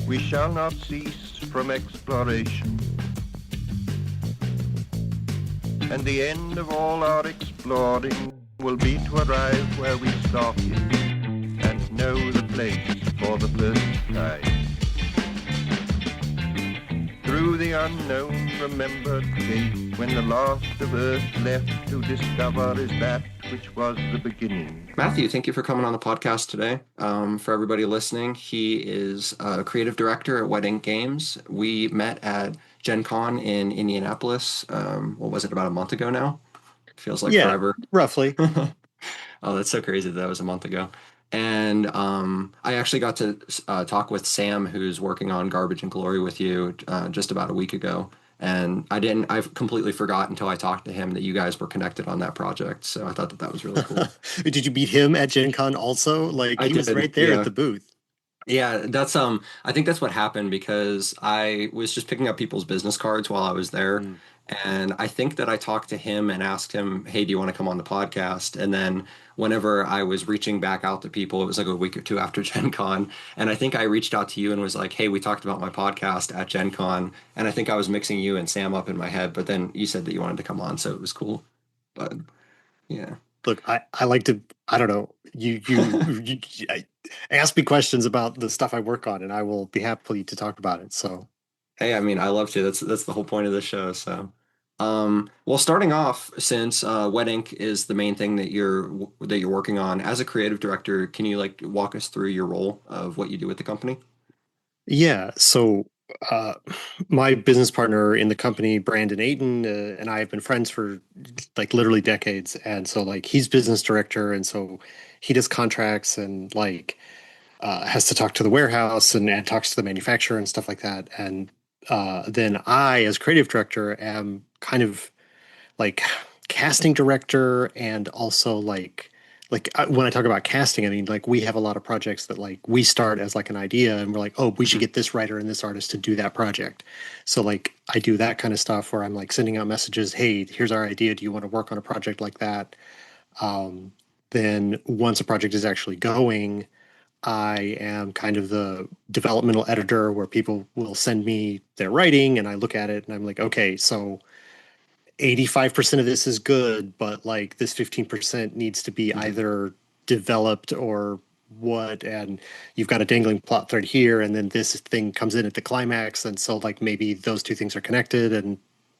We shall not cease from exploration. And the end of all our exploring will be to arrive where we started and know the place for the first time. Through the unknown remembered gate, when the last of earth left to discover is that which was the beginning. Matthew, thank you for coming on the podcast today. For everybody listening, he is a creative director at Wet Ink Games. We met at Gen Con in Indianapolis. What was it, about a month ago now? Feels like forever. Roughly. Oh, that's so crazy that was a month ago. And I actually got to talk with Sam, who's working on Garbage and Glory with you, just about a week ago. And I've completely forgot until I talked to him that you guys were connected on that project. So I thought that was really cool. Did you meet him at Gen Con also? Like, he was right there at the booth. Yeah, that's I think that's what happened, because I was just picking up people's business cards while I was there. And I think that I talked to him and asked him, hey, do you want to come on the podcast? And then whenever I was reaching back out to people, it was like a week or two after Gen Con. And I think I reached out to you and was like, hey, we talked about my podcast at Gen Con. And I think I was mixing you and Sam up in my head, but then you said that you wanted to come on, so it was cool. But yeah. Look, I like to, I don't know, you ask me questions about the stuff I work on, and I will be happy to talk about it. So, hey, I mean, I love to. That's the whole point of the show. So, well, starting off, since Wet Ink is the main thing that you're working on as a creative director, can you like walk us through your role of what you do with the company? yeah. So, my business partner in the company, Brandon Ayton, and I have been friends for like literally decades. And so, like, he's business director, and so he does contracts and like has to talk to the warehouse and talks to the manufacturer and stuff like that. And then I, as creative director, am kind of like casting director, and also when I talk about casting, I mean, like, we have a lot of projects that like we start as like an idea, and we're like, oh, we should get this writer and this artist to do that project. So like I do that kind of stuff where I'm like sending out messages, hey, here's our idea, do you want to work on a project like that? Then once a project is actually going, I am kind of the developmental editor, where people will send me their writing and I look at it and I'm like, okay, so 85% of this is good, but like this 15% needs to be either developed or what, and you've got a dangling plot thread here, and then this thing comes in at the climax, and so like maybe those two things are connected, and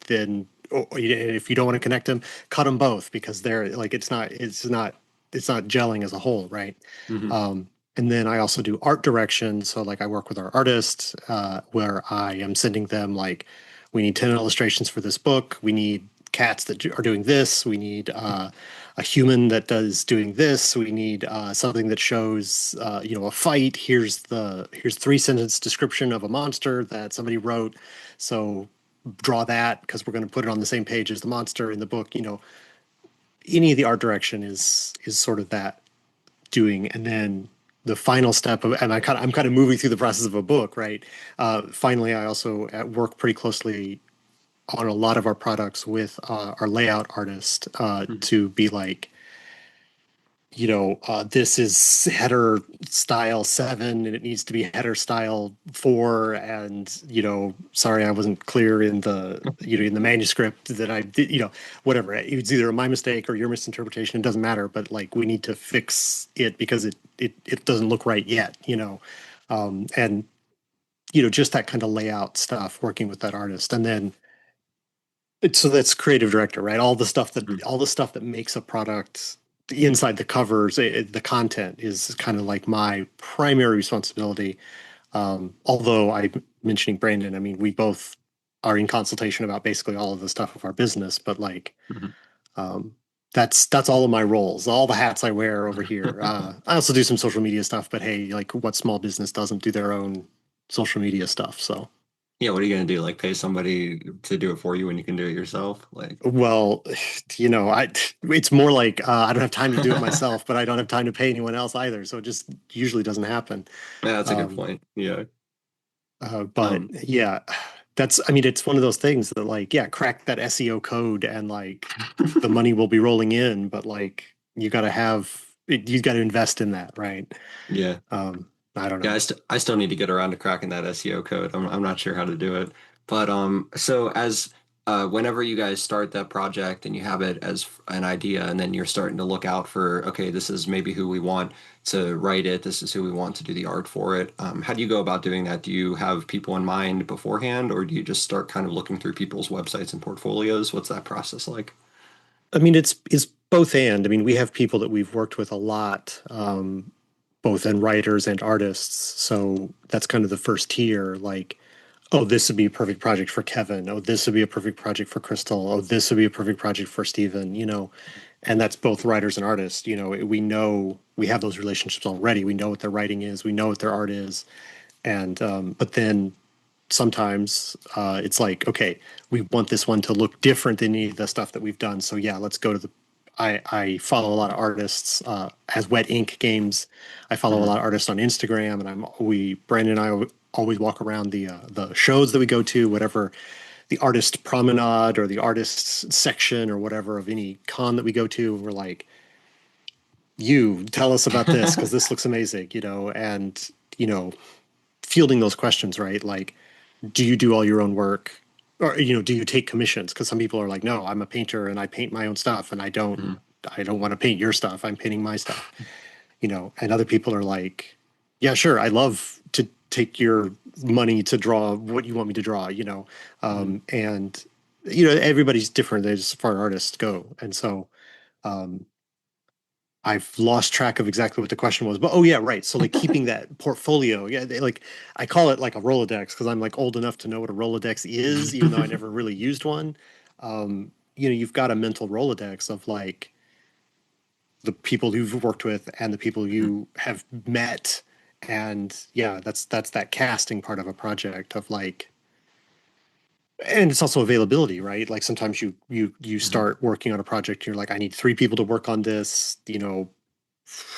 then if you don't want to connect them, cut them both, because they're like it's not gelling as a whole, right? And then I also do art direction, so like I work with our artists, where I am sending them like, we need 10 illustrations for this book. We need cats that are doing this. We need a human that does doing this. We need something that shows, a fight. Here's 3-sentence description of a monster that somebody wrote. So draw that, because we're going to put it on the same page as the monster in the book. Any of the art direction is sort of that doing. And then the final step of, and I'm kind of moving through the process of a book, right? Finally, I also work pretty closely on a lot of our products with our layout artist to be like, this is header style 7 and it needs to be header style 4, and sorry, I wasn't clear in the in the manuscript that I did, whatever. It's either my mistake or your misinterpretation, it doesn't matter, but like we need to fix it because it doesn't look right yet, and just that kind of layout stuff, working with that artist. And then so that's creative director, right? All the stuff that makes a product inside the covers, the content is kind of like my primary responsibility. Although I'm mentioning Brandon, I mean, we both are in consultation about basically all of the stuff of our business, but like, that's all of my roles, all the hats I wear over here. I also do some social media stuff, but hey, like, what small business doesn't do their own social media stuff? So. Yeah, what are you gonna do? Like, pay somebody to do it for you when you can do it yourself? Like, well, it's more like I don't have time to do it myself, but I don't have time to pay anyone else either. So it just usually doesn't happen. yeah, that's a good point. Yeah. But yeah, it's one of those things that like, yeah, crack that SEO code and like the money will be rolling in, but like you got to invest in that, right? Yeah. I don't Yeah, know. I still need to get around to cracking that SEO code. I'm not sure how to do it. But so as whenever you guys start that project and you have it as an idea and then you're starting to look out for, okay, this is maybe who we want to write it, this is who we want to do the art for it. How do you go about doing that? Do you have people in mind beforehand, or do you just start kind of looking through people's websites and portfolios? What's that process like? I mean, it's both and. I mean, we have people that we've worked with a lot, both in writers and artists. So that's kind of the first tier. Like, oh, this would be a perfect project for Kevin. Oh, this would be a perfect project for Crystal. Oh, this would be a perfect project for Steven, you know. And that's both writers and artists. You know, we know we have those relationships already. We know what their writing is. We know what their art is. And but then sometimes it's like, okay, we want this one to look different than any of the stuff that we've done. So yeah, let's go to the. I follow a lot of artists as Wet Ink Games. I follow a Mhm. lot of artists on Instagram, and Brandon and I always walk around the shows that we go to, whatever the artist promenade or the artists section or whatever of any con that we go to. And we're like, you tell us about this because this looks amazing, you know, and you know, fielding those questions, right? Like, do you do all your own work? Or, you know, do you take commissions? Because some people are like, no, I'm a painter and I paint my own stuff and Mhm. I don't want to paint your stuff. I'm painting my stuff, you know, and other people are like, yeah, sure. I love to take your money to draw what you want me to draw, you know? Mhm. And, you know, everybody's different as far as artists go. And so, um, I've lost track of exactly what the question was, but oh yeah, right. So like keeping that portfolio, yeah, like I call it like a Rolodex because I'm like old enough to know what a Rolodex is, even though I never really used one. You know, you've got a mental Rolodex of like the people you've worked with and the people you have met, and yeah, that's that casting part of a project of like, and it's also availability, right? Like sometimes you Mhm. start working on a project, you're like, I need three people to work on this, you know,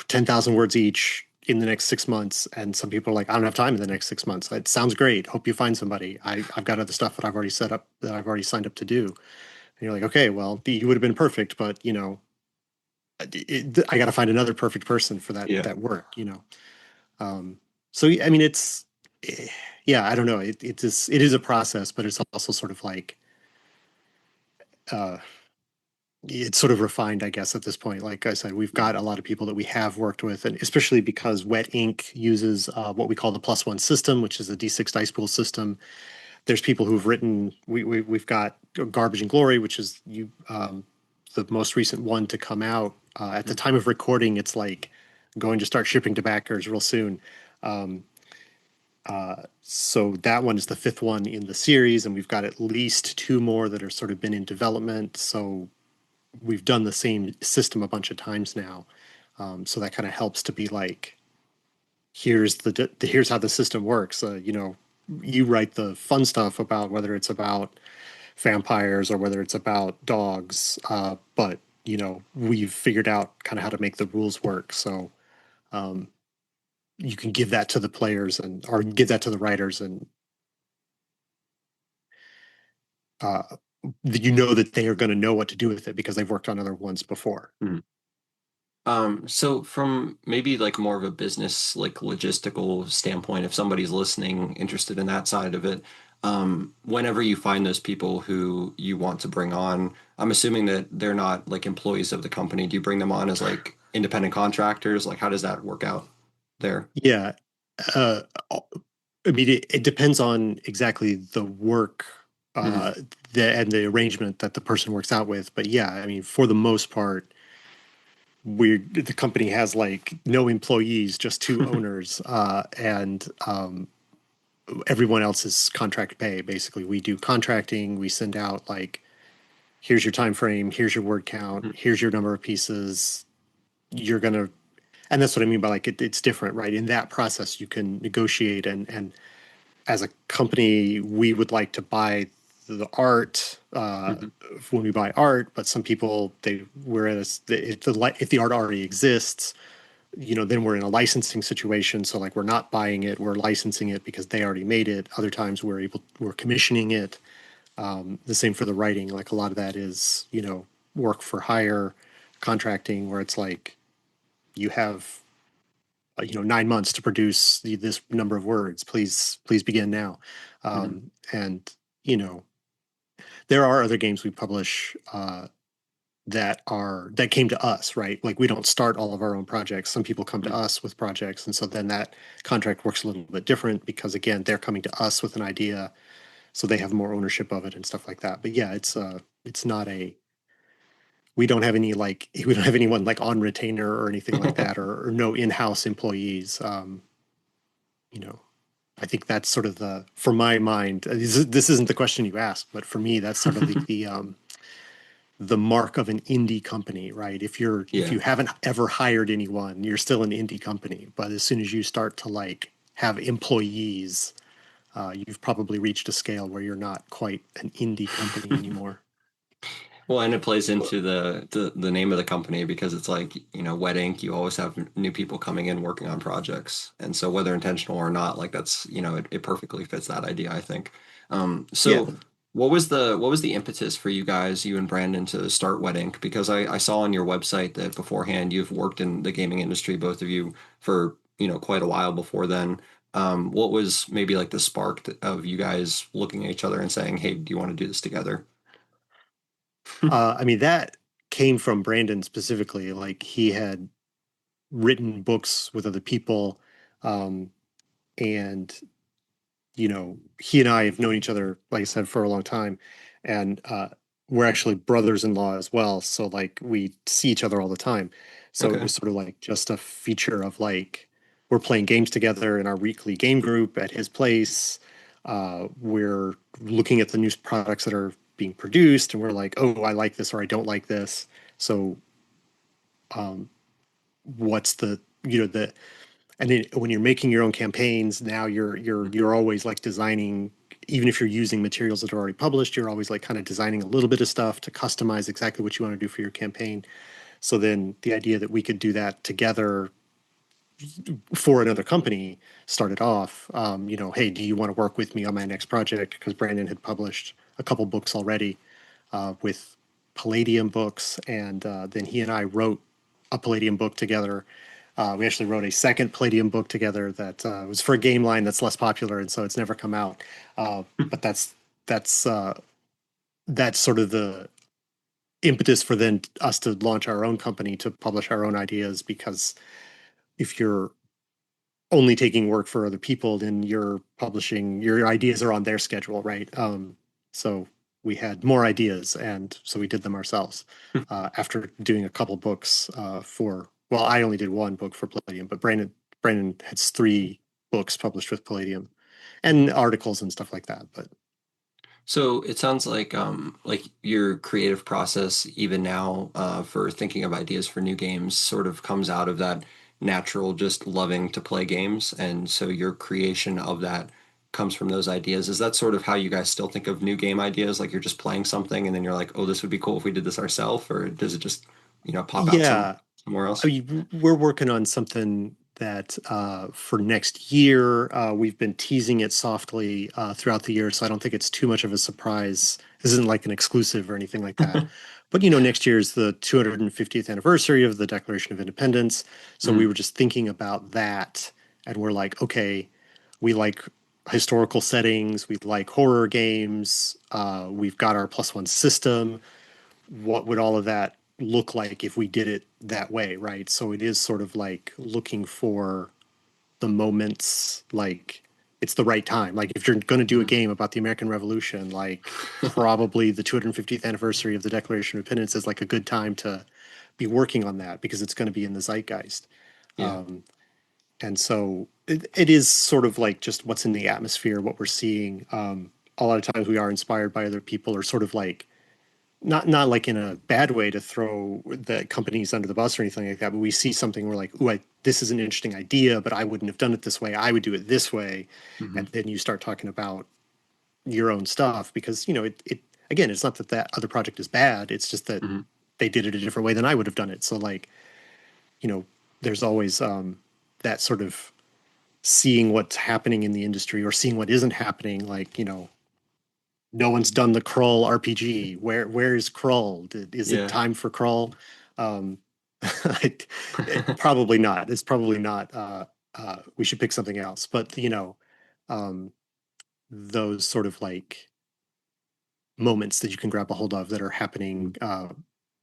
10,000 words each in the next 6 months. And some people are like, I don't have time in the next 6 months. It sounds great. Hope you find somebody. I've got other stuff that I've already set up that I've already signed up to do. And you're like, okay, well, you would have been perfect, but you know, I got to find another perfect person for Yeah. that work, you know? Um, so, I mean, eh, yeah, I don't know. It is a process, but it's also sort of like, uh, it's sort of refined, I guess, at this point. Like I said, we've got a lot of people that we have worked with, and especially because Wet Ink uses what we call the plus one system, which is a D6 dice pool system. There's people who've written. We've got Garbage and Glory, which is the most recent one to come out. At the time of recording, it's like going to start shipping to backers real soon. Um, so that one is the fifth one in the series, and we've got at least two more that are sort of been in development. So we've done the same system a bunch of times now. So that kind of helps to be like, here's how the system works. You know, you write the fun stuff about whether it's about vampires or whether it's about dogs, but you know, we've figured out kind of how to make the rules work. So um, you can give that to the players and or give that to the writers, and uh, you know that they are going to know what to do with it because they've worked on other ones before. Mhm. So from maybe like more of a business, like logistical standpoint, if somebody's listening, interested in that side of it, whenever you find those people who you want to bring on, I'm assuming that they're not like employees of the company. Do you bring them on as like independent contractors? Like, how does that work out there? Yeah. Uh, I mean, it depends on exactly the work Mhm. uh, and the arrangement that the person works out with. But yeah, I mean, for the most part, the company has like no employees, just two owners, and everyone else is contract pay. Basically, we do contracting. We send out like, here's your time frame, here's your word count, here's your number of pieces. You're gonna, and that's what I mean by like it's different, right? In that process, you can negotiate and as a company, we would like to buy the art Mhm. when we buy art, but some people whereas if the art already exists, you know, then we're in a licensing situation. So like we're not buying it, we're licensing it because they already made it. Other times we're commissioning it. The same for the writing. Like a lot of that is, you know, work for hire contracting where it's like you have 9 months to produce this number of words. Please begin now. Mhm. And there are other games we publish that came to us, right? Like we don't start all of our own projects. Some people come to Mhm. us with projects, and so then that contract works a little bit different because again, they're coming to us with an idea, so they have more ownership of it and stuff like that. But yeah, it's not a we don't have any like we don't have anyone like on retainer or anything like that, or no in-house employees. You know, I think that's sort of for my mind. This isn't the question you asked, but for me, that's sort of the mark of an indie company, right? If Yeah. you haven't ever hired anyone, you're still an indie company. But as soon as you start to like have employees, you've probably reached a scale where you're not quite an indie company anymore. Well, and it plays into the name of the company because it's like, Wet Ink, you always have new people coming in working on projects. And so whether intentional or not, like that's, it perfectly fits that idea, I think. Yeah. So what was the impetus for you guys, you and Brandon, to start Wet Ink? Because I saw on your website that beforehand you've worked in the gaming industry, both of you, for, quite a while before then. What was maybe like the spark of you guys looking at each other and saying, hey, do you want to do this together? I mean, that came from Brandon specifically. Like he had written books with other people, um, and he and I have known each other, like I said, for a long time, and we're actually brothers-in-law as well. So like we see each other all the time. So it Okay. was sort of like just a feature of like we're playing games together in our weekly game group at his place. We're looking at the new products that are being produced, and we're like, oh, I like this or I don't like this. So what's the and then when you're making your own campaigns now you're always like designing, even if you're using materials that are already published, you're always like kind of designing a little bit of stuff to customize exactly what you want to do for your campaign. So then the idea that we could do that together for another company started off. Hey, do you want to work with me on my next project? Because Brandon had published a couple books already with Palladium books, and then he and I wrote a Palladium book together. We actually wrote a second Palladium book together that was for a game line that's less popular, and so it's never come out. But that's that's sort of the impetus for then us to launch our own company to publish our own ideas. Because if you're only taking work for other people, then you're publishing your ideas are on their schedule, right? So we had more ideas, and so we did them ourselves after doing a couple books well, I only did one book for Palladium, but Brandon has three books published with Palladium and articles and stuff like that. But So it sounds like your creative process even now for thinking of ideas for new games sort of comes out of that natural just loving to play games, and so your creation of that comes from those ideas. Is that sort of how you guys still think of new game ideas? Like you're just playing something and then you're like, oh, this would be cool if we did this ourselves, or does it just pop out yeah, somewhere I else? mean, we're working on something that for next year, we've been teasing it softly throughout the year, so I don't think it's too much of a surprise. This isn't like an exclusive or anything like that. But next year is the 250th anniversary of the Declaration of Independence, so we Mhm. were just thinking about that, and we're like, okay, we like historical settings, we like horror games, we've got our plus one system. What would all of that look like if we did it that way, right? So it is sort of like looking for the moments, like it's the right time. Like if you're going to do a Mhm. game about the American Revolution, like probably the 250th anniversary of the Declaration of Independence is like a good time to be working on that because it's going to be in the zeitgeist. Yeah. And so it is sort of like just what's in the atmosphere, what we're seeing. A lot of times we are inspired by other people, or sort of like not like in a bad way to throw the companies under the bus or anything like that, but we see something, we're like, ooh, this is an interesting idea, but I wouldn't have done it this way. I would do it this way. Mhm. And then you start talking about your own stuff because, it again, it's not that that other project is bad. It's just that Mhm. they did it a different way than I would have done it. So like, you know, there's always that sort of seeing what's happening in the industry or seeing what isn't happening. Like, no one's done the Krull RPG. Where is Krull? Is it Yeah. time for Krull? Um, Probably not. It's probably not. We should pick something else. But um, those sort of like moments that you can grab a hold of that are happening.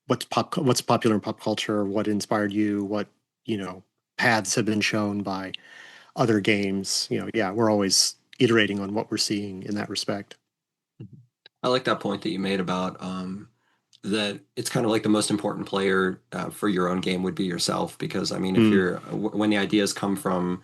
What's popular in pop culture? What inspired you? What you know paths have been shown by other games? Yeah, we're always iterating on what we're seeing in that respect. I like that point that you made about that it's kind of like the most important player for your own game would be yourself. Because I mean, if Mm, you're when the ideas come from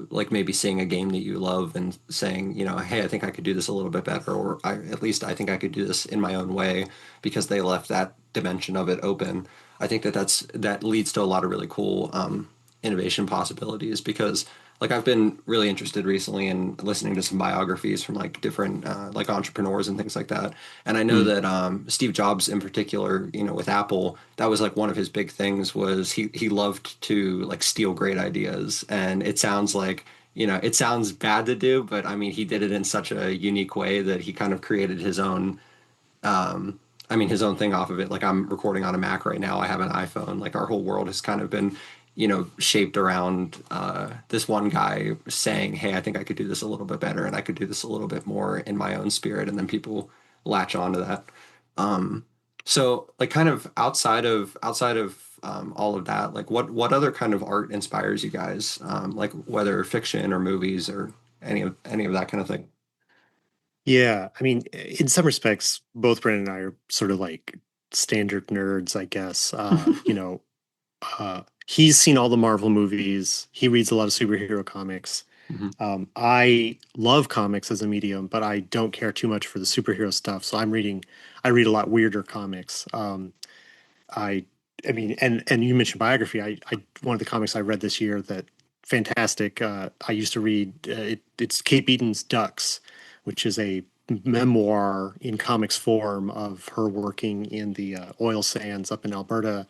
like maybe seeing a game that you love and saying, hey, I think I could do this a little bit better, or at least I think I could do this in my own way because they left that dimension of it open. I think that leads to a lot of really cool innovation possibilities because like I've been really interested recently in listening to some biographies from like different like entrepreneurs and things like that. And I know mm. that Steve Jobs in particular, with Apple, that was like one of his big things was he loved to like steal great ideas. And it sounds like, it sounds bad to do, but I mean he did it in such a unique way that he kind of created his own his own thing off of it. Like I'm recording on a Mac right now. I have an iPhone. Like our whole world has kind of been, shaped around this one guy saying, "Hey, I think I could do this a little bit better, and I could do this a little bit more in my own spirit." And then people latch on to that. Um, so, like, kind of outside of all of that, like, what other kind of art inspires you guys? Like, whether fiction or movies or any of that kind of thing. Yeah, I mean, in some respects, both Brandon and I are sort of like standard nerds, I guess. He's seen all the Marvel movies. He reads a lot of superhero comics. Hmm. I love comics as a medium, but I don't care too much for the superhero stuff. So I read a lot weirder comics. I, I mean, and you mentioned biography. One of the comics I read this year that fantastic. I used to read. It's Kate Beaton's Ducks, which is a memoir in comics form of her working in the oil sands up in Alberta.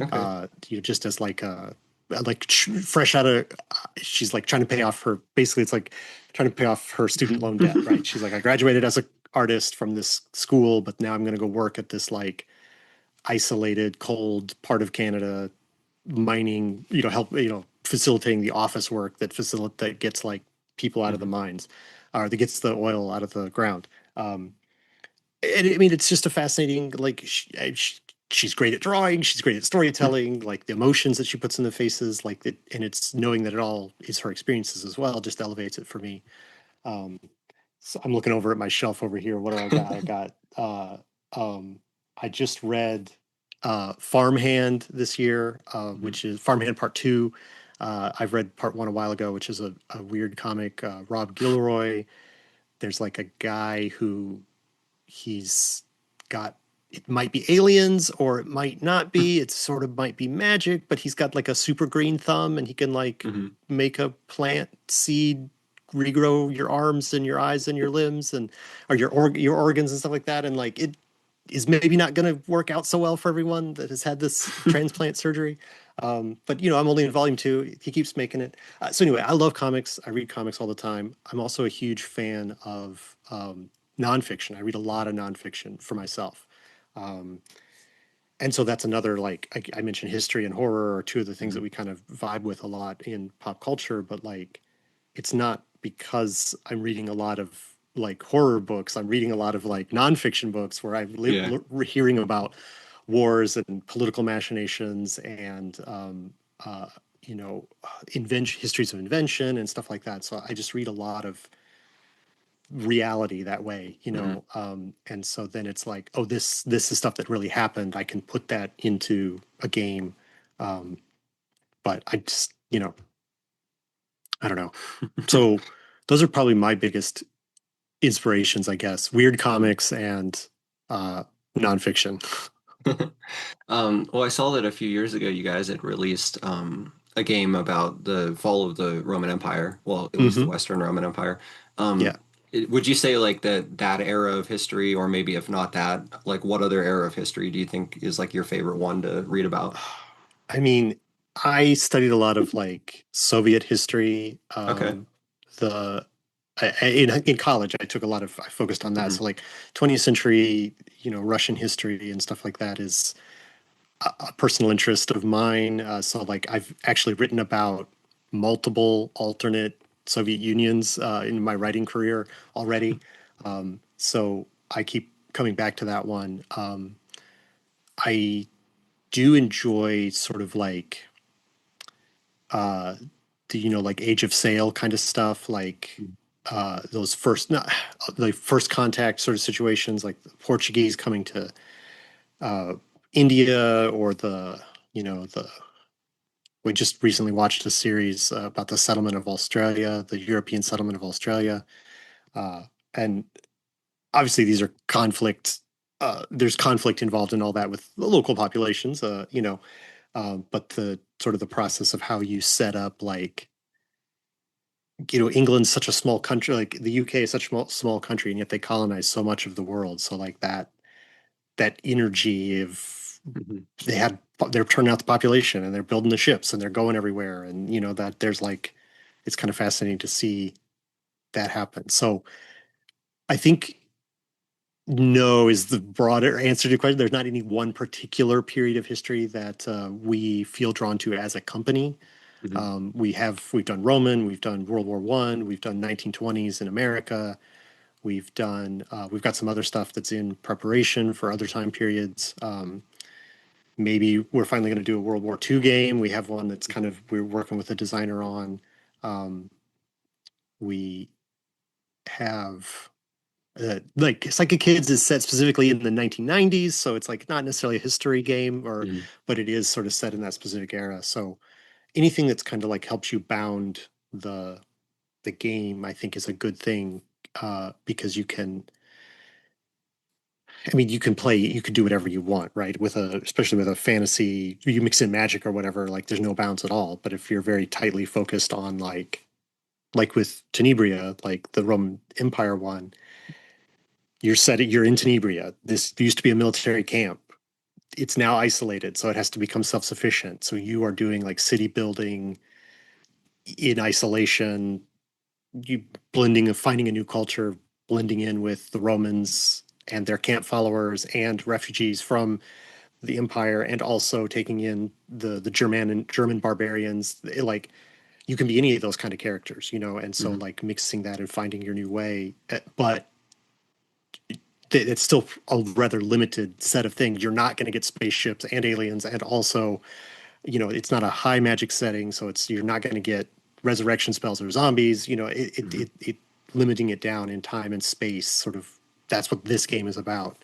Okay. Just as like fresh out of, she's like trying to pay off her. Basically, it's like trying to pay off her student loan debt, right? She's like, I graduated as a artist from this school, but now I'm going to go work at this like isolated, cold part of Canada, mining, help, facilitating the office work that gets like people out of the Hmm. mines, or that gets the oil out of the ground. And I mean, it's just a fascinating, like, she's great at drawing, she's great at storytelling, like the emotions that she puts in the faces, like that, and it's knowing that it all is her experiences as well, just elevates it for me. Um, so I'm looking over at my shelf over here. What do I got? I got um I just read Farmhand this year, Hmm. which is Farmhand Part Two. I've read Part One a while ago, which is a weird comic. Rob Gilroy. There's like a guy who he's got, it might be aliens or it might not be. It sort of might be magic, but he's got like a super green thumb and he can like Hmm. make a plant seed regrow your arms and your eyes and your limbs and or your organs and stuff like that. And like it is maybe not going to work out so well for everyone that has had this transplant surgery. But I'm only in volume two. He keeps making it. So anyway, I love comics. I read comics all the time. I'm also a huge fan of nonfiction. I read a lot of nonfiction for myself. Um, and so that's another, like I mentioned, history and horror are two of the things that Hmm. we kind of vibe with a lot in pop culture. But like, it's not because I'm reading a lot of like horror books. I'm reading a lot of like nonfiction books where Yeah. hearing about wars and political machinations and invention, histories of invention and stuff like that. So I just read a lot of reality that way, Hmm. and so then it's like, oh, this is stuff that really happened. I can put that into a game. um but I just, I don't know. So those are probably my biggest inspirations, I guess. Weird comics and uh nonfiction. Well, I saw that a few years ago you guys had released a game about the fall of the Roman Empire. Well, at least the Hmm. Western Roman Empire. Um, Yeah. would you say like that era of history, or maybe if not that, like what other era of history do you think is like your favorite one to read about? I mean, I studied a lot of like Soviet history. Okay. The in college, I focused on that. Hmm. So like 20th century, Russian history and stuff like that is a personal interest of mine. So like I've actually written about multiple alternate Soviet Unions in my writing career already. So I keep coming back to that one. I do enjoy sort of like uh the like Age of Sail kind of stuff, like those first not the first contact sort of situations, like the Portuguese coming to uh India, or the the we just recently watched a series about the settlement of Australia, the European settlement of Australia, and obviously these are conflict. There's conflict involved in all that with the local populations, but the sort of the process of how you set up, like, England's such a small country, like the UK is such a small country, and yet they colonize so much of the world. So like that energy of Mhm. they had they're turning out the population, and they're building the ships, and they're going everywhere, and that there's like it's kind of fascinating to see that happen. So I think no is the broader answer to your question. There's not any one particular period of history that we feel drawn to as a company. Mhm. We've done Roman, we've done World War One, we've done 1920s in America. We've got some other stuff that's in preparation for other time periods. Maybe we're finally going to do a World War II game. We have one that's kind of we're working with a designer on. Um, we have like Psychic Kids is set specifically in the 1990s, so it's like not necessarily a history game, Mhm. but it is sort of set in that specific era. So anything that's kind of like helps you bound the game, I think, is a good thing, because you can. I mean, you can do whatever you want, right? Especially with a fantasy, you mix in magic or whatever, like there's no bounds at all. But if you're very tightly focused on like with Tenebria, like the Roman Empire one, you're in Tenebria. This used to be a military camp. It's now isolated, so it has to become self-sufficient. So you are doing like city building in isolation, you blending of finding a new culture, blending in with the Romans and their camp followers and refugees from the empire, and also taking in the German barbarians. Like you can be any of those kind of characters, and so Mhm. like mixing that and finding your new way. But it's still a rather limited set of things. You're not going to get spaceships and aliens, and also, it's not a high magic setting, so you're not going to get resurrection spells or zombies. Mhm. Limiting it down in time and space. Sort of that's what this game is about.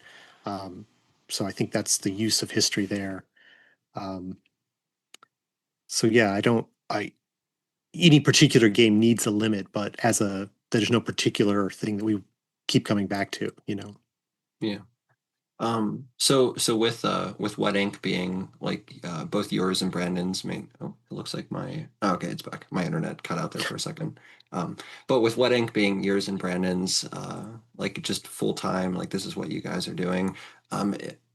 Um, so I think that's the use of history there. Um, so yeah, I don't. I Any particular game needs a limit, but there's no particular thing that we keep coming back to. Yeah. So with Wet Ink being like both yours and Brandon's main, oh, it looks like okay, it's back. My internet cut out there for a second. Um, but with Wet Ink being yours and Brandon's, like just full time, like this is what you guys are doing.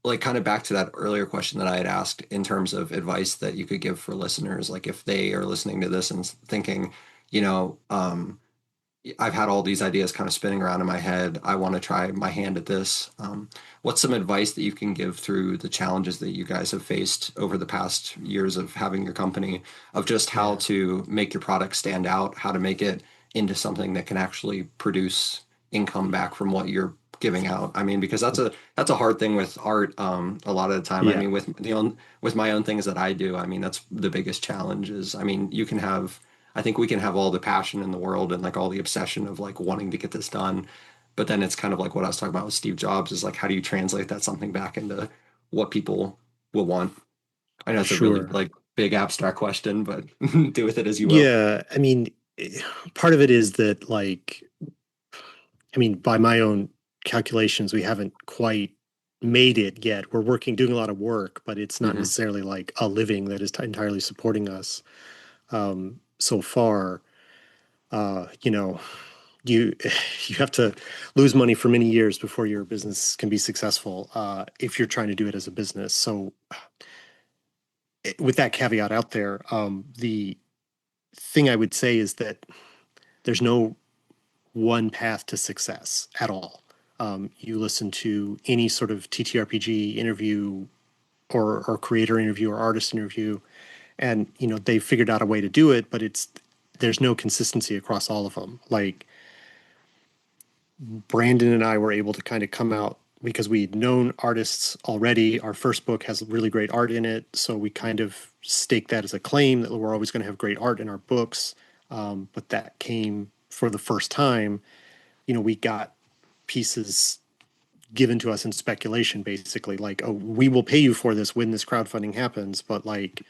Like kind of back to that earlier question that I had asked in terms of advice that you could give for listeners, like if they are listening to this and thinking, you know, I've had all these ideas kind of spinning around in my head. I want to try my hand at this. What's some advice that you can give through the challenges that you guys have faced over the past years of having your company, of just how Yeah. to make your product stand out, how to make it into something that can actually produce income back from what you're giving out? I mean, because that's a hard thing with art. A lot of the time, I Yeah. mean, with my own things that I do, I mean, that's the biggest challenge is, I mean, I think we can have all the passion in the world and like all the obsession of like wanting to get this done. But then it's kind of like what I was talking about with Steve Jobs is like, how do you translate that something back into what people will want? I know it's a really Sure. like big abstract question, but do with it as you will. Yeah. I mean, part of it is that, like, I mean, by my own calculations, we haven't quite made it yet. We're doing a lot of work, but it's not Hmm. necessarily like a living that is entirely supporting us so far. You know, you you have to lose money for many years before your business can be successful, if you're trying to do it as a business. So, with that caveat out there, the thing I would say is that there's no one path to success at all. You listen to any sort of TTRPG interview or creator interview or artist interview, and they figured out a way to do it, but there's no consistency across all of them. Like Brandon and I were able to kind of come out because we'd known artists already. Our first book has really great art in it, so we kind of staked that as a claim that we're always going to have great art in our books. But that came for the first time. We got pieces given to us in speculation, basically, like, oh, we will pay you for this when this crowdfunding happens, but like,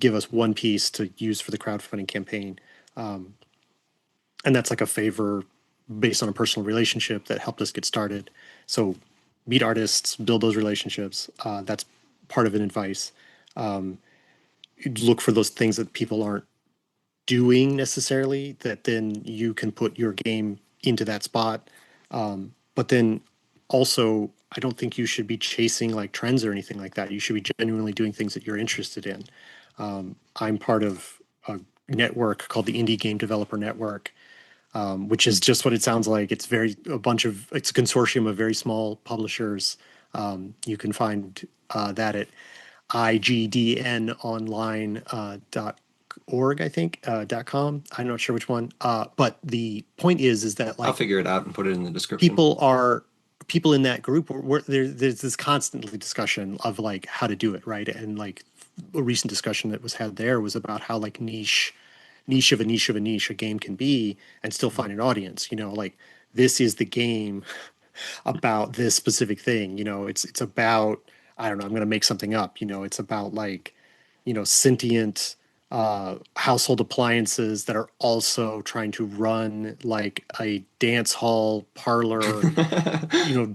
give us one piece to use for the crowdfunding campaign. And that's like a favor based on a personal relationship that helped us get started. So meet artists, build those relationships. That's part of an advice. Look for those things that people aren't doing necessarily, that then you can put your game into that spot. But then also, I don't think you should be chasing like trends or anything like that. You should be genuinely doing things that you're interested in. I'm part of a network called the Indie Game Developer Network, which is just what it sounds like. It's it's a consortium of very small publishers. You can find that at igdnonline.org, I think, .com. I'm not sure which one. But the point is that I'll like figure it out and put it in the description. people in that group there's this constantly discussion of like how to do it right, and like a recent discussion that was had there was about how like niche of a niche of a niche a game can be and still find an audience. Like this is the game about this specific thing. It's about, I don't know, I'm going to make something up. It's about like sentient household appliances that are also trying to run like a dance hall parlor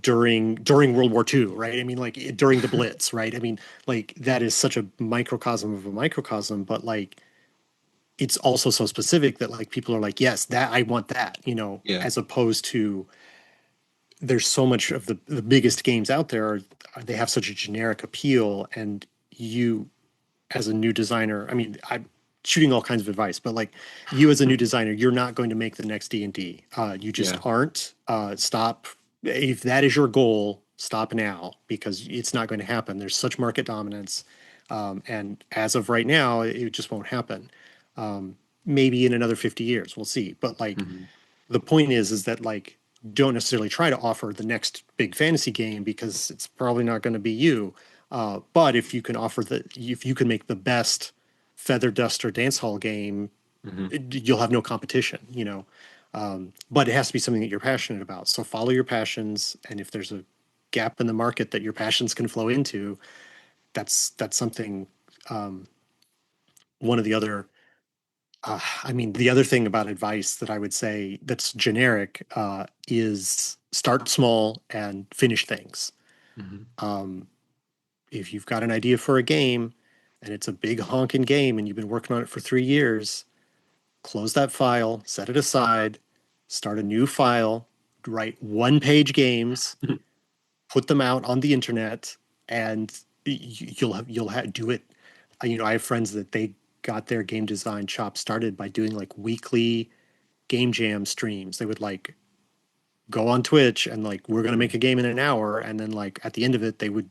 during World War II, right? I mean, like during the Blitz, right? I mean, like that is such a microcosm of a microcosm, but like it's also so specific that like people are like, yes, that I want that, Yeah. as opposed to there's so much of the biggest games out there they have such a generic appeal, and you as a new designer, I mean, I'm shooting all kinds of advice, but like you as a new designer, you're not going to make the next D&D. You just Yeah. aren't. Stop. If that is your goal, stop now, because it's not going to happen. There's such market dominance. And as of right now, it just won't happen. Maybe in another 50 years, we'll see. But like the point is that like, don't necessarily try to offer the next big fantasy game because it's probably not going to be you. But if you can if you can make the best feather duster dance hall game, you'll have no competition, but it has to be something that you're passionate about. So follow your passions. And if there's a gap in the market that your passions can flow into, that's something. One of the other, the other thing about advice that I would say that's generic is start small and finish things. If you've got an idea for a game and it's a big honking game and you've been working on it for 3 years, close that file, set it aside, start a new file, write one-page games, put them out on the internet, and do it. I have friends that they got their game design shop started by doing like weekly game jam streams. They would like go on Twitch and like, we're going to make a game in an hour, and then like at the end of it they would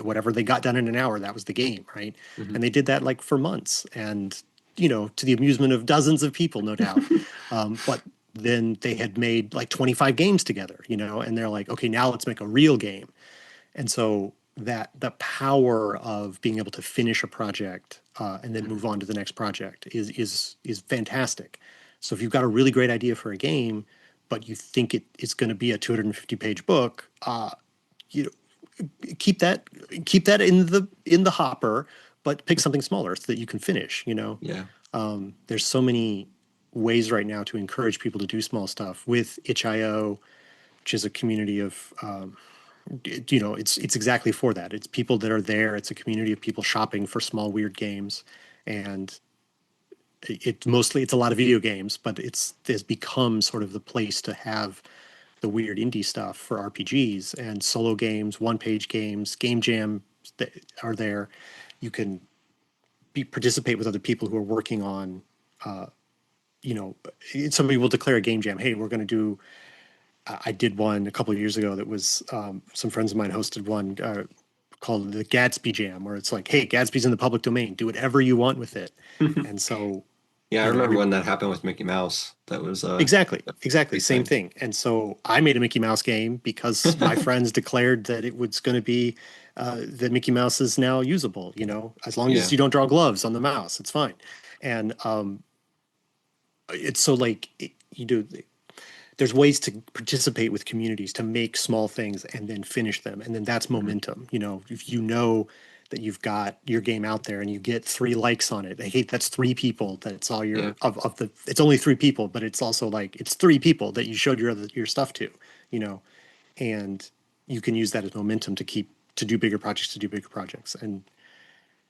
whatever they got done in an hour, that was the game, right? And they did that like for months, and to the amusement of dozens of people, no doubt. But then they had made like 25 games together, and they're like, okay, now let's make a real game. And so that the power of being able to finish a project and then move on to the next project is fantastic. So if you've got a really great idea for a game, but you think it's going to be a 250-page book, you know, keep that in the hopper, but pick something smaller so that you can finish. Yeah. There's so many ways right now to encourage people to do small stuff with itch.io, which is a community of it's exactly for that. It's people that are there. It's a community of people shopping for small weird games, and it's a lot of video games, but it's become sort of the place to have the weird indie stuff for RPGs and solo games, one-page games, game jam that are there. You can participate with other people who are working on, somebody will declare a game jam. Hey, we're going to do. I did one a couple of years ago that was some friends of mine hosted one called the Gatsby Jam, where it's like, hey, Gatsby's in the public domain. Do whatever you want with it. And so, Yeah, I you know, remember every when that happened with Mickey Mouse. That was a exactly, big same thing. thing. And so I made a Mickey Mouse game because my friends declared that it was going to be that Mickey Mouse is now usable. You know, as long as Yeah. you don't draw gloves on the mouse, it's fine. And it's so like you do. There's ways to participate with communities to make small things and then finish them, and then that's Mhm. momentum. You know, if you know that you've got your game out there and you get 3 likes on it, hey, that's 3 people. That's all Yeah. your of the. It's only 3 people, but it's also like it's 3 people that you showed your stuff to. You know, and you can use that as momentum to keep to do bigger projects, and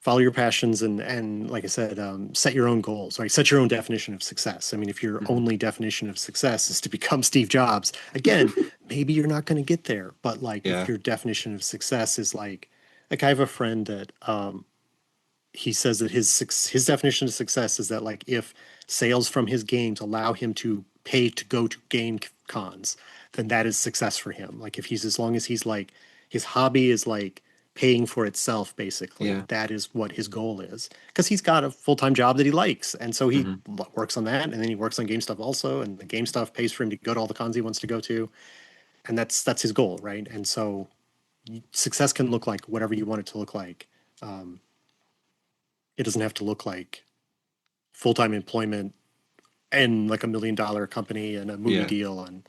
follow your passions, and like I said, set your own goals, right? Set your own definition of success. I mean, if your Mhm. only definition of success is to become Steve Jobs, again, maybe you're not going to get there. But like, if Yeah. your definition of success is like I have a friend that he says that his definition of success is that like if sales from his games allow him to pay to go to game cons, then that is success for him. Like if he's as long as he's like his hobby is like paying for itself basically, Yeah. that is what his goal is, because he's got a full-time job that he likes, and so he Hmm. works on that, and then he works on game stuff also, and the game stuff pays for him to go to all the cons he wants to go to, and that's his goal, right? And so success can look like whatever you want it to look like. um, it doesn't have to look like full-time employment and like $1 million company and a movie Yeah. deal, and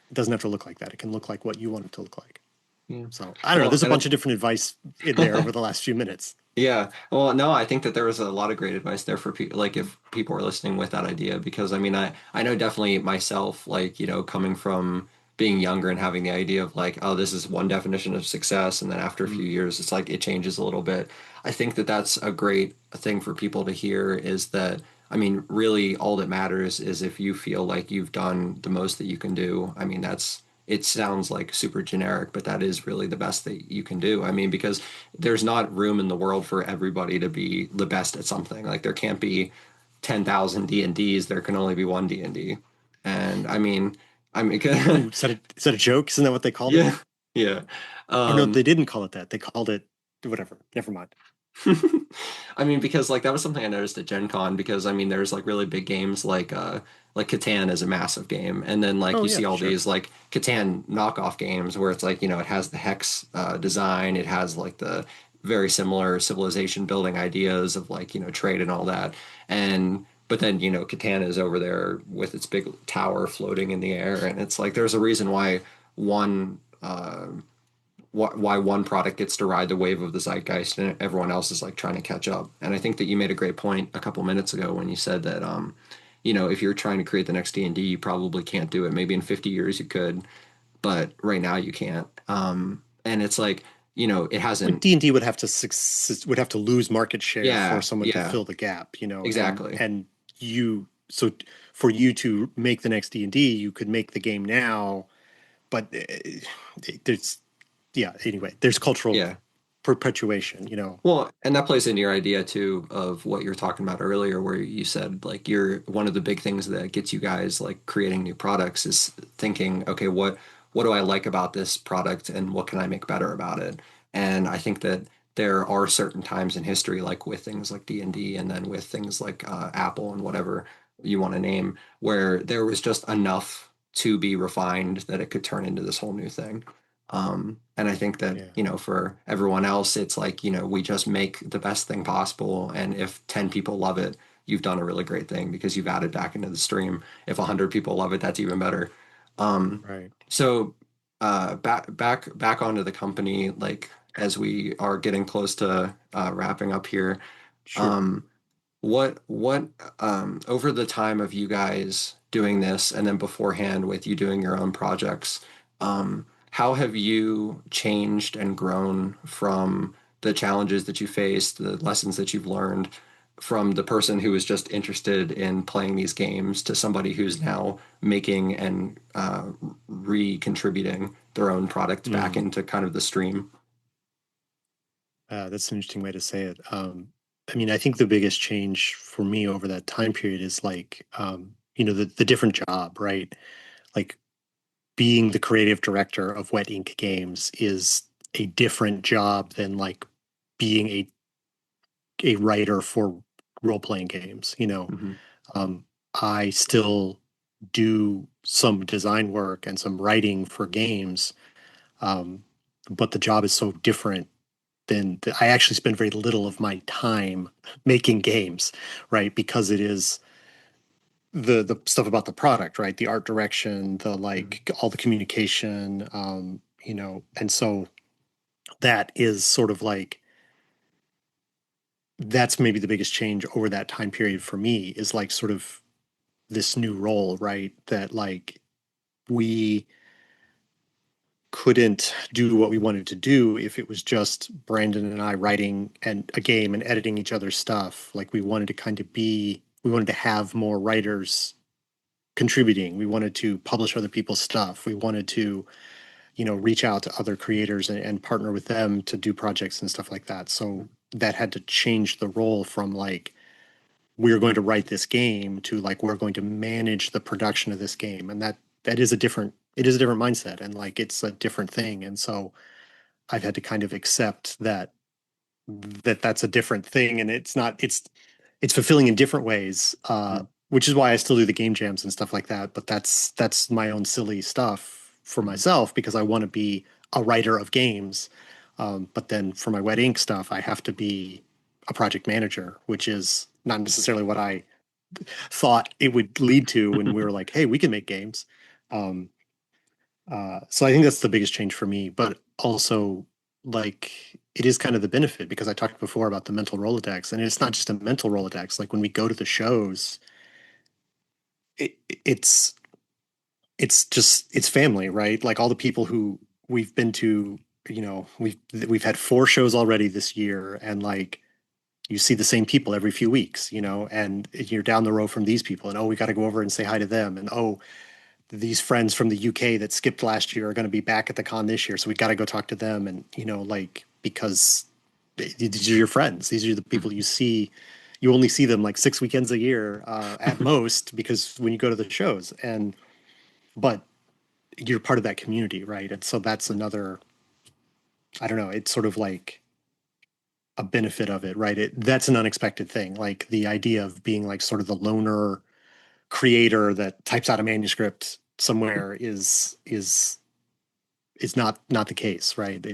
it doesn't have to look like that. It can look like what you want it to look like. Yeah. So I don't know, Well, there's a bunch of different advice in there over the last few minutes. yeah. Well, no, I think that there was a lot of great advice there for people, like if people are listening with that idea, because I mean, I know definitely myself, like, coming from being younger and having the idea of like, oh, this is one definition of success. And then after a few Mm. years, it's like it changes a little bit. I think that that's a great thing for people to hear is that, I mean, really all that matters is if you feel like you've done the most that you can do. I mean, it sounds like super generic, but that is really the best that you can do. I mean, because there's not room in the world for everybody to be the best at something. Like there can't be 10,000 D&Ds. There can only be one D&D. And I mean, Ooh, is that a joke? Isn't that what they called it? yeah, yeah. Or no, Um, they didn't call it that. They called it whatever. Never mind. I mean, because like that was something I noticed at Gen Con because I mean there's like really big games like Catan is a massive game. And then like Oh you yeah, see all sure. these like Catan knockoff games where it's like, it has the hex design, it has like the very similar civilization building ideas of like, trade and all that. And but then, Catan is over there with its big tower floating in the air. And it's like there's a reason why one why one product gets to ride the wave of the zeitgeist and everyone else is like trying to catch up. And I think that you made a great point a couple minutes ago when you said that if you're trying to create the next D&D, you probably can't do it. Maybe in 50 years you could, but right now you can't. And it's like, it Like hasn't. D&D would have to lose market share for Yeah, someone to yeah, fill the gap, and exactly. you so for you to make the next D&D, you could make the game now, but there's yeah, anyway, there's cultural Yeah. perpetuation. Well, and that plays into your idea too of what you were talking about earlier, where you said like you're one of the big things that gets you guys like creating new products is thinking, okay, what do I like about this product and what can I make better about it? And I think that there are certain times in history, like with things like D&D and then with things like Apple and whatever you want to name, where there was just enough to be refined that it could turn into this whole new thing. And I think that, Yeah. for everyone else, it's like, we just make the best thing possible. And if 10 people love it, you've done a really great thing because you've added back into the stream. If 100 people love it, that's even better. Right. So back onto the company, like as we are getting close to wrapping up here, Sure. um, what over the time of you guys doing this and then beforehand with you doing your own projects, how have you changed and grown from the challenges that you faced, the lessons that you've learned from the person who was just interested in playing these games to somebody who's now making and re-contributing their own product back Mm. into kind of the stream? That's an interesting way to say it. I mean, I think the biggest change for me over that time period is like, the different job, right? Like being the creative director of Wet Ink Games is a different job than like being a writer for role playing games. Hmm. Um, I still do some design work and some writing for games, um, but the job is so different than I actually spend very little of my time making games, right? Because it is the stuff about the product, right? The art direction, the like all the communication, and so that is sort of like that's maybe the biggest change over that time period for me is like sort of this new role, right? That like we couldn't do what we wanted to do if it was just Brandon and I writing and a game and editing each other's stuff. Like we wanted to have more writers contributing. We wanted to publish other people's stuff. We wanted to, reach out to other creators and partner with them to do projects and stuff like that. So that had to change the role from like, we're going to write this game to like, we're going to manage the production of this game. And that is it is a different mindset and like, it's a different thing. And so I've had to kind of accept that's a different thing and it's fulfilling in different ways, which is why I still do the game jams and stuff like that, but that's my own silly stuff for myself because I want to be a writer of games, but then for my wet ink stuff I have to be a project manager, which is not necessarily what I thought it would lead to when we were like, hey, we can make games. um, so I think that's the biggest change for me, but also like it is kind of the benefit because I talked before about the mental Rolodex, and it's not just a mental Rolodex. Like when we go to the shows, it, it's it's family, right? Like all the people who we've been to, we've had 4 shows already this year, and like you see the same people every few weeks, and you're down the road from these people, and oh, we got to go over and say hi to them, and oh, these friends from the UK that skipped last year are going to be back at the con this year, so we got to go talk to them, and like because these are your friends, these are the people you see. You only see them like 6 weekends a year at most, because when you go to the shows, and but you're part of that community, right? And so that's another. I don't know. It's sort of like a benefit of it, right? That's an unexpected thing, like the idea of being like sort of the loner creator that types out a manuscript somewhere is not the case, right?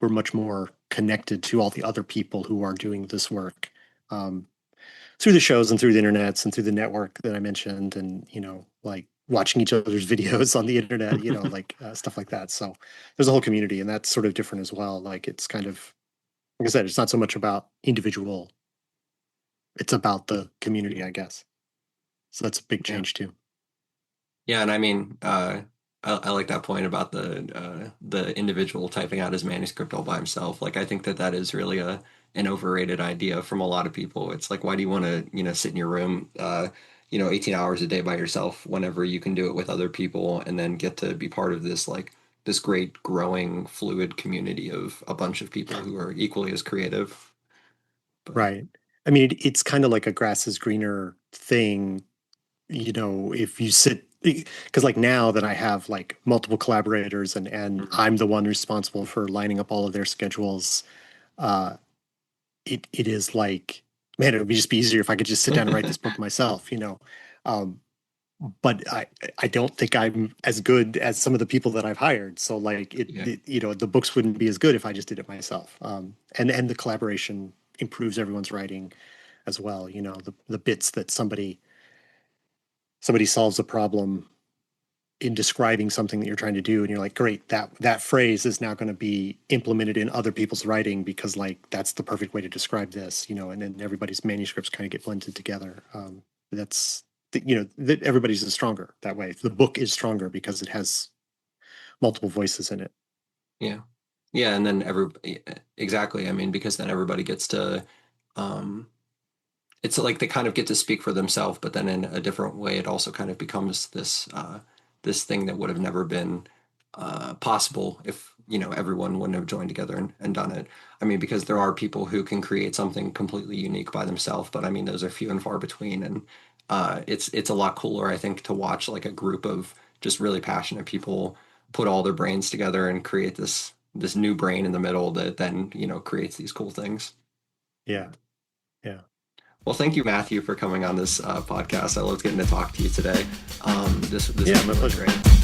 We're much more connected to all the other people who are doing this work, um, through the shows and through the internets and through the network that I mentioned, and like watching each other's videos on the internet, like stuff like that. So there's a whole community, and that's sort of different as well. Like it's kind of like I said, it's not so much about individual; it's about the community, I guess. So that's a big Yeah. change too. Yeah, and I mean, I like that point about the individual typing out his manuscript all by himself. Like, I think that that is really a an overrated idea from a lot of people. It's like, why do you want to, sit in your room, 18 hours a day by yourself whenever you can do it with other people and then get to be part of this like this great growing fluid community of a bunch of people who are equally as creative. But Right. I mean, it's kind of like a grass is greener thing, if you sit, because like now that I have like multiple collaborators and Mhm. I'm the one responsible for lining up all of their schedules, uh, it is like, man, it would just be easier if I could just sit down and write this book myself. Um, but I don't think I'm as good as some of the people that I've hired. So like Yeah. the books wouldn't be as good if I just did it myself. And the collaboration improves everyone's writing as well. The bits that somebody solves a problem in describing something that you're trying to do, and you're like, great, that phrase is now going to be implemented in other people's writing because like that's the perfect way to describe this, and then everybody's manuscripts kind of get blended together. That's that everybody's is stronger that way. The book is stronger because it has multiple voices in it. Yeah. Yeah, and then exactly. I mean, because then everybody gets to um it's like they kind of get to speak for themselves, but then in a different way it also kind of becomes this this thing that would have never been possible if, everyone wouldn't have joined together and done it. I mean, because there are people who can create something completely unique by themselves, but I mean those are few and far between, and it's a lot cooler, I think, to watch like a group of just really passionate people put all their brains together and create this new brain in the middle that then, creates these cool things. Yeah. Yeah. Well, thank you, Matthew, for coming on this podcast. I loved getting to talk to you today. This Yeah, was my really pleasure. great.